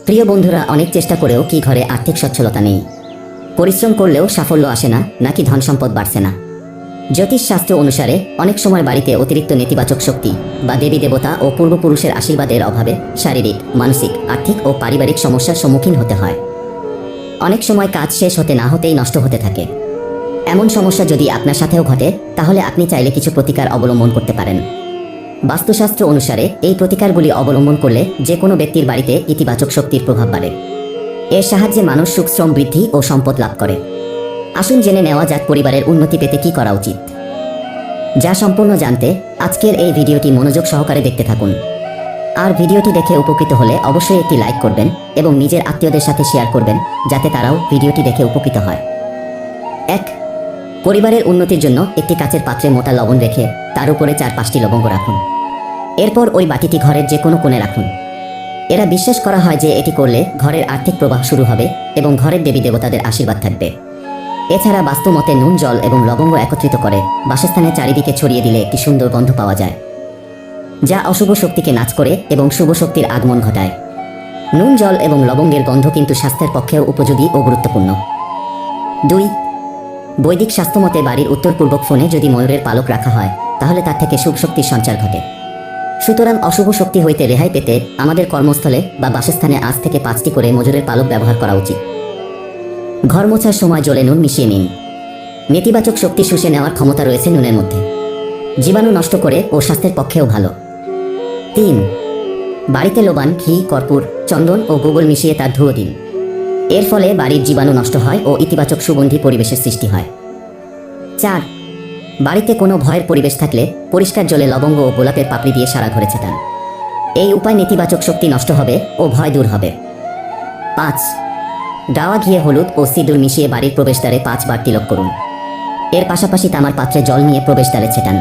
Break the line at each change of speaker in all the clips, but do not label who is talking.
প্রিয় বন্ধুরা, অনেক চেষ্টা করেও কি ঘরে আর্থিক সচ্ছলতা নেই? পরিশ্রম করলেও সাফল্য আসে না, নাকি ধন সম্পদ বাড়ছে না? জ্যোতিষশাস্ত্র অনুসারে অনেক সময় বাড়িতে অতিরিক্ত নেতিবাচক শক্তি বা দেবী দেবতা ও পূর্বপুরুষের আশীর্বাদের অভাবে শারীরিক, মানসিক, আর্থিক ও পারিবারিক সমস্যার সম্মুখীন হতে হয়। অনেক সময় কাজ শেষ হতে না হতেই নষ্ট হতে থাকে। এমন সমস্যা যদি আপনার সাথেও ঘটে, তাহলে আপনি চাইলে কিছু প্রতিকার অবলম্বন করতে পারেন। বাস্তুশাস্ত্র অনুসারে এই প্রতিকারগুলি অবলম্বন করলে যে কোনো ব্যক্তির বাড়িতে ইতিবাচক শক্তির প্রভাব বাড়ে। এর সাহায্যে মানুষ সুখ, শ্রম বৃদ্ধি ও সম্পদ লাভ করে। আসুন জেনে নেওয়া যাক পরিবারের উন্নতি পেতে কী করা উচিত। যা সম্পূর্ণ জানতে আজকের এই ভিডিওটি মনোযোগ সহকারে দেখতে থাকুন। আর ভিডিওটি দেখে উপকৃত হলে অবশ্যই একটি লাইক করবেন এবং নিজের আত্মীয়দের সাথে শেয়ার করবেন, যাতে তারাও ভিডিওটি দেখে উপকৃত হয়। 1. পরিবারের উন্নতির জন্য একটি কাচের পাত্রে মোটা লবণ রেখে তার উপরে 4-5টি লবঙ্গ রাখুন। এরপর ওই বাটিটি ঘরের যে কোনো কোণে রাখুন। এরা বিশ্বাস করা হয় যে এটি করলে ঘরের আর্থিক প্রবাহ শুরু হবে এবং ঘরের দেবী দেবতাদের আশীর্বাদ থাকবে। এছাড়া বাস্তুমতে নুন, জল এবং লবঙ্গ একত্রিত করে বাসস্থানের চারিদিকে ছড়িয়ে দিলে একটি সুন্দর গন্ধ পাওয়া যায়, যা অশুভ শক্তিকে নাচ করে এবং শুভ শক্তির আগমন ঘটায়। নুন, জল এবং লবঙ্গের গন্ধ কিন্তু স্বাস্থ্যের পক্ষেও উপযোগী ও গুরুত্বপূর্ণ। 2. বৈদিক স্বাস্থ্যমতে বাড়ির উত্তর পূর্বক ফোনে যদি ময়ূরের পালক রাখা হয়, তাহলে তার থেকে শুভ শক্তির সঞ্চার ঘটে। সুতরাং অশুভ শক্তি হইতে রেহাই পেতে আমাদের কর্মস্থলে বা বাসস্থানে আজ থেকে 5টি করে ময়ূরের পালক ব্যবহার করা উচিত। ঘর মোছার সময় জলে নুন মিশিয়ে নিন। নেতিবাচক শক্তি শুষে নেওয়ার ক্ষমতা রয়েছে নুনের মধ্যে। জীবাণু নষ্ট করে ও স্বাস্থ্যের পক্ষেও ভালো। 3. বাড়িতে লোবান, ঘি, কর্পূর, চন্দন ও গোবর মিশিয়ে তার ধুয়ো দিন। এর ফলে বাড়ির জীবাণু নষ্ট হয় ও ইতিবাচক সুগন্ধি পরিবেশের সৃষ্টি হয়। 4. বাড়িতে কোনো ভয়ের পরিবেশ থাকলে পরিষ্কার জলে লবঙ্গ ও গোলাপের পাপড়ি দিয়ে সারা ঘরে ছেটান। এই উপায় নেতিবাচক শক্তি নষ্ট হবে ও ভয় দূর হবে। 5. গাওয়া ঘিয়ে হলুদ ও সিঁদুর মিশিয়ে বাড়ির প্রবেশদ্বারে 5 বার তিলক করুন। এর পাশাপাশি তামার পাত্রে জল নিয়ে প্রবেশদ্বারে ছেটান।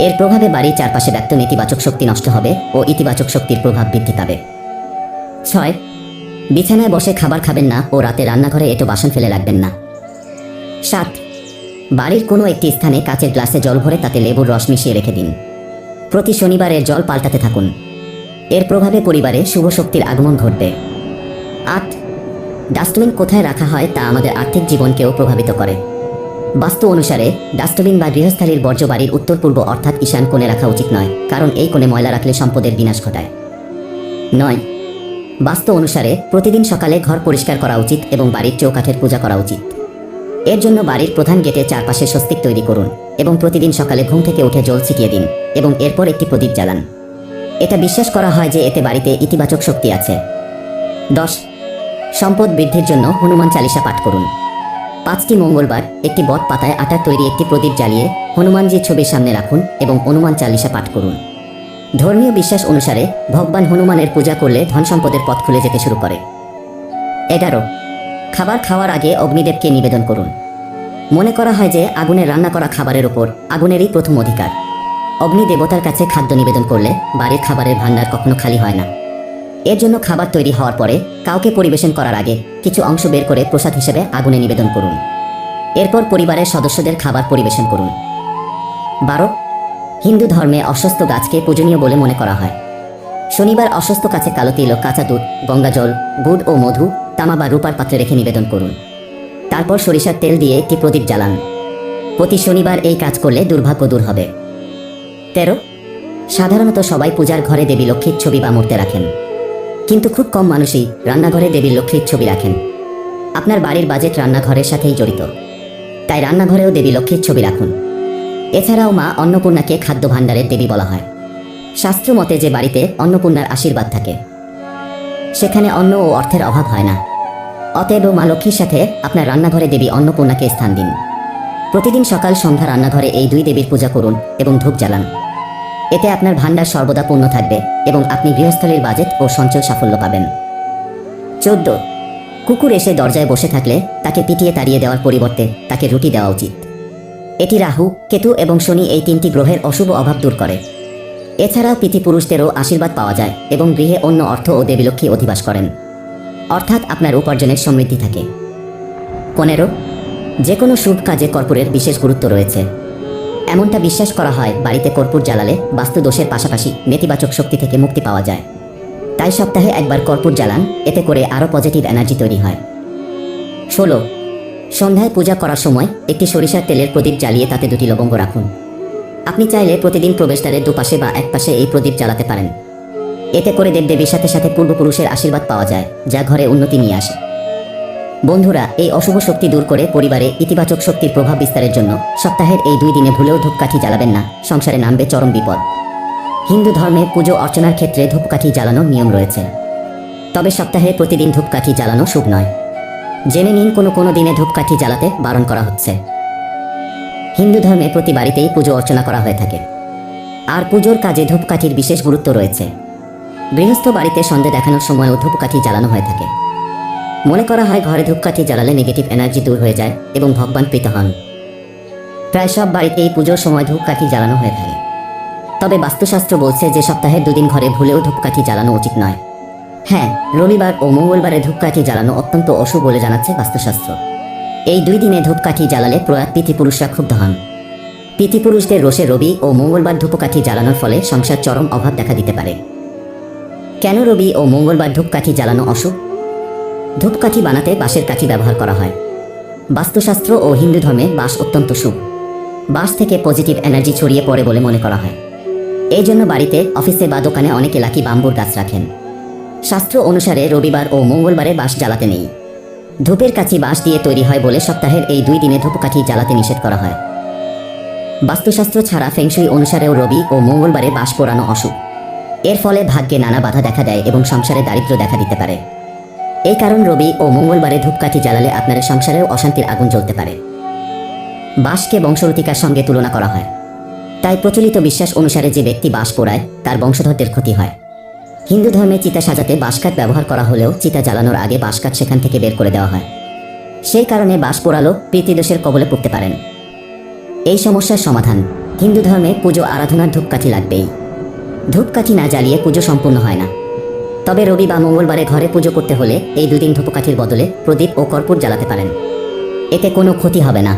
এর প্রভাবে বাড়ির চারপাশে ব্যক্ত নেতিবাচক শক্তি নষ্ট হবে ও ইতিবাচক শক্তির প্রভাব বৃদ্ধি পাবে। 6. বিছানায় বসে খাবার খাবেন না ও রাতে রান্নাঘরে এঁটো বাসন ফেলে রাখবেন না। 7. বাড়ির কোনো একটি স্থানে কাচের গ্লাসে জল ভরে তাতে লেবুর রস মিশিয়ে রেখে দিন। প্রতি শনিবার এর জল পাল্টাতে থাকুন। এর প্রভাবে পরিবারে শুভ শক্তির আগমন ঘটবে। 8. ডাস্টবিন কোথায় রাখা হয় তা আমাদের আর্থিক জীবনকেও প্রভাবিত করে। বাস্তু অনুসারে ডাস্টবিন বা গৃহস্থালির বর্জ্য বাড়ির উত্তর পূর্ব অর্থাৎ ঈশান কোণে রাখা উচিত নয়, কারণ এই কোণে ময়লা রাখলে সম্পদের বিনাশ ঘটায়। 9. বাস্তু অনুসারে প্রতিদিন সকালে ঘর পরিষ্কার করা উচিত এবং বাড়ির চৌকাঠের পূজা করা উচিত। এর জন্য বাড়ির প্রধান গেটে চারপাশে স্বস্তিক তৈরি করুন এবং প্রতিদিন সকালে ঘুম থেকে উঠে জল ছিটিয়ে দিন এবং এরপর একটি প্রদীপ জ্বালান। এটা বিশ্বাস করা হয় যে এতে বাড়িতে ইতিবাচক শক্তি আছে। 10. সম্পদ বৃদ্ধির জন্য হনুমান চালিসা পাঠ করুন। 5টি মঙ্গলবার একটি বট পাতায় আটার তৈরি একটি প্রদীপ জ্বালিয়ে হনুমানজির ছবির সামনে রাখুন এবং হনুমান চালিসা পাঠ করুন। ধর্মীয় বিশ্বাস অনুসারে ভগবান হনুমানের পূজা করলে ধন সম্পদের পথ খুলে যেতে শুরু করে। 11. খাবার খাওয়ার আগে অগ্নিদেবকে নিবেদন করুন। মনে করা হয় যে আগুনে রান্না করা খাবারের ওপর আগুনেরই প্রথম অধিকার। অগ্নি দেবতার কাছে খাদ্য নিবেদন করলে বাড়ির খাবারের ভাণ্ডার কখনো খালি হয় না। এর জন্য খাবার তৈরি হওয়ার পরে কাউকে পরিবেশন করার আগে কিছু অংশ বের করে প্রসাদ হিসেবে আগুনে নিবেদন করুন। এরপর পরিবারের সদস্যদের খাবার পরিবেশন করুন। 12. হিন্দু ধর্মে অশ্বস্থ গাছকে পূজনীয় বলে মনে করা হয়। শনিবার অশ্বস্থ গাছে কালো তিল, কাঁচা দুধ, গঙ্গাজল, গুড় ও মধু তামা বা রূপার পাত্রে রেখে নিবেদন করুন। তারপর সরিষার তেল দিয়ে একটি প্রদীপ জ্বালান। প্রতি শনিবার এই কাজ করলে দুর্ভাগ্য দূর হবে। 13. সাধারণত সবাই পূজার ঘরে দেবী লক্ষ্মীর ছবি বা মূর্তি রাখেন, কিন্তু খুব কম মানুষই রান্নাঘরে দেবী লক্ষ্মীর ছবি রাখেন। আপনার বাড়ির বাজেট রান্নাঘরের সাথেই জড়িত, তাই রান্নাঘরেও দেবী লক্ষ্মীর ছবি রাখুন। এছাড়াও মা অন্নপূর্ণাকে খাদ্য ভাণ্ডারের দেবী বলা হয়। শাস্ত্র মতে যে বাড়িতে অন্নপূর্ণার আশীর্বাদ থাকে সেখানে অন্ন ও অর্থের অভাব হয় না। অতএব মা লক্ষ্মীর সাথে আপনার রান্নাঘরে দেবী অন্নপূর্ণাকে স্থান দিন। প্রতিদিন সকাল সন্ধ্যা রান্নাঘরে এই 2 দেবীর পূজা করুন এবং ধূপ জ্বালান। এতে আপনার ভাণ্ডার সর্বদা পূর্ণ থাকবে এবং আপনি গৃহস্থলীর বাজেট ও সঞ্চয় সাফল্য পাবেন। 14. কুকুর এসে দরজায় বসে থাকলে তাকে পিটিয়ে তাড়িয়ে দেওয়ার পরিবর্তে তাকে রুটি দেওয়া উচিত। এটি রাহু, কেতু এবং শনি এই 3টি গ্রহের অশুভ অভাব দূর করে। এছাড়াও পিতৃপুরুষদেরও আশীর্বাদ পাওয়া যায় এবং গৃহে অন্য অর্থ ও দেবী লক্ষ্মী অধিবাস করেন, অর্থাৎ আপনার উপার্জনের সমৃদ্ধি থাকে। 15. যে কোনো শুভ কাজে কর্পূরের বিশেষ গুরুত্ব রয়েছে। এমনটা বিশ্বাস করা হয় বাড়িতে কর্পূর জ্বালালে বাস্তু দোষের পাশাপাশি নেতিবাচক শক্তি থেকে মুক্তি পাওয়া যায়। তাই সপ্তাহে একবার কর্পূর জ্বালান, এতে করে আরও পজিটিভ এনার্জি তৈরি হয়। 16, সন্ধ্যায় পূজা করার সময় একটি সরিষার তেলের প্রদীপ জ্বালিয়ে তাতে 2টি লবঙ্গ রাখুন। আপনি চাইলে প্রতিদিন প্রবেশদ্বারের দুপাশে বা একপাশে এই প্রদীপ জ্বালাতে পারেন। এতে করে দেবদেবীর সাথে সাথে পূর্বপুরুষের আশীর্বাদ পাওয়া যায়, যা ঘরে উন্নতি নিয়ে আসে। বন্ধুরা, এই অশুভ শক্তি দূর করে পরিবারে ইতিবাচক শক্তির প্রভাব বিস্তারের জন্য সপ্তাহের এই 2 দিনে ভুলেও ধূপকাঠি জ্বালাবেন না, সংসারে নামবে চরম বিপদ। হিন্দু ধর্মে পুজো অর্চনার ক্ষেত্রে ধূপকাঠি জ্বালানোর নিয়ম রয়েছে, তবে সপ্তাহে প্রতিদিন ধূপকাঠি জ্বালানো শুভ নয়। জেনে নিন কোনো দিনে ধূপকাঠি জ্বালাতে বারণ করা হচ্ছে। হিন্দু ধর্মে প্রতি বাড়িতেই পুজো অর্চনা করা হয়ে থাকে, আর পুজোর কাজে ধূপকাঠির বিশেষ গুরুত্ব রয়েছে। গৃহস্থ বাড়িতে সন্ধে দেখানোর সময়ও ধূপকাঠি জ্বালানো হয়ে থাকে। মনে করা হয় ঘরে ধূপকাঠি জ্বালালে নেগেটিভ এনার্জি দূর হয়ে যায় এবং ভগবান প্রীত হন। প্রায় সব বাড়িতেই পুজোর সময় ধূপকাঠি জ্বালানো হয়ে থাকে, তবে বাস্তুশাস্ত্র বলছে যে সপ্তাহে 2 দিন ঘরে ভুলেও ধূপকাঠি জ্বালানো উচিত নয়। হ্যাঁ, রবিবার ও মঙ্গলবারে ধূপকাঠি জ্বালানো অত্যন্ত অশুভ বলে জানাচ্ছে বাস্তুশাস্ত্র। এই 2 দিনে ধূপকাঠি জ্বালালে প্রয়াত পিতৃপুরুষরা ক্ষুব্ধ হন। পিতৃপুরুষদের রোষে রবি ও মঙ্গলবার ধূপকাঠি জ্বালানোর ফলে সংসার চরম অভাব দেখা দিতে পারে। কেন রবি ও মঙ্গলবার ধূপকাঠি জ্বালানো অশুভ? ধূপকাঠি বানাতে বাঁশের কাঠি ব্যবহার করা হয়। বাস্তুশাস্ত্র ও হিন্দু ধর্মে বাঁশ অত্যন্ত শুভ। বাঁশ থেকে পজিটিভ এনার্জি ছড়িয়ে পড়ে বলে মনে করা হয়। এই জন্য বাড়িতে, অফিসে বা দোকানে অনেকে লাকি বাম্বুর গাছ রাখেন। শাস্ত্র অনুসারে রবিবার ও মঙ্গলবারে বাঁশ জ্বালাতে নেই। ধূপের কাঠি বাঁশ দিয়ে তৈরি হয় বলে সপ্তাহের এই 2 দিনে ধূপকাঠি জ্বালাতে নিষেধ করা হয়। বাস্তুশাস্ত্র ছাড়া ফেংশুই অনুসারেও রবি ও মঙ্গলবারে বাঁশ পোড়ানো অশুভ। এর ফলে ভাগ্যে নানা বাধা দেখা দেয় এবং সংসারে দারিদ্র্য দেখা দিতে পারে। এই কারণ রবি ও মঙ্গলবারে ধূপকাঠি জ্বালালে আপনার সংসারেও অশান্তির আগুন জ্বলতে পারে। বাঁশকে বংশরতিকার সঙ্গে তুলনা করা হয়, তাই প্রচলিত বিশ্বাস অনুসারে যে ব্যক্তি বাঁশ পোড়ায় তার বংশধরদের ক্ষতি হয়। হিন্দু ধর্মে চিতা সাজাতে বাঁশকাঠ ব্যবহার করা হলেও চিতা জ্বালানোর আগে বাঁশকাঠ সেখান থেকে বের করে দেওয়া হয়। সেই কারণে বাঁশ পোড়ালো পিতৃদোষের কবলে পড়তে পারেন। এই সমস্যার সমাধান: হিন্দু ধর্মে পুজো আরাধনার ধূপকাঠি লাগবেই। ধূপকাঠি না জ্বালিয়ে পুজো সম্পূর্ণ হয় না। তবে রবি বা মঙ্গলবারে ঘরে পুজো করতে হলে এই 2 দিন ধূপকাঠির বদলে প্রদীপ ও কর্পূর জ্বালাতে পারেন। এতে কোনো ক্ষতি হবে না।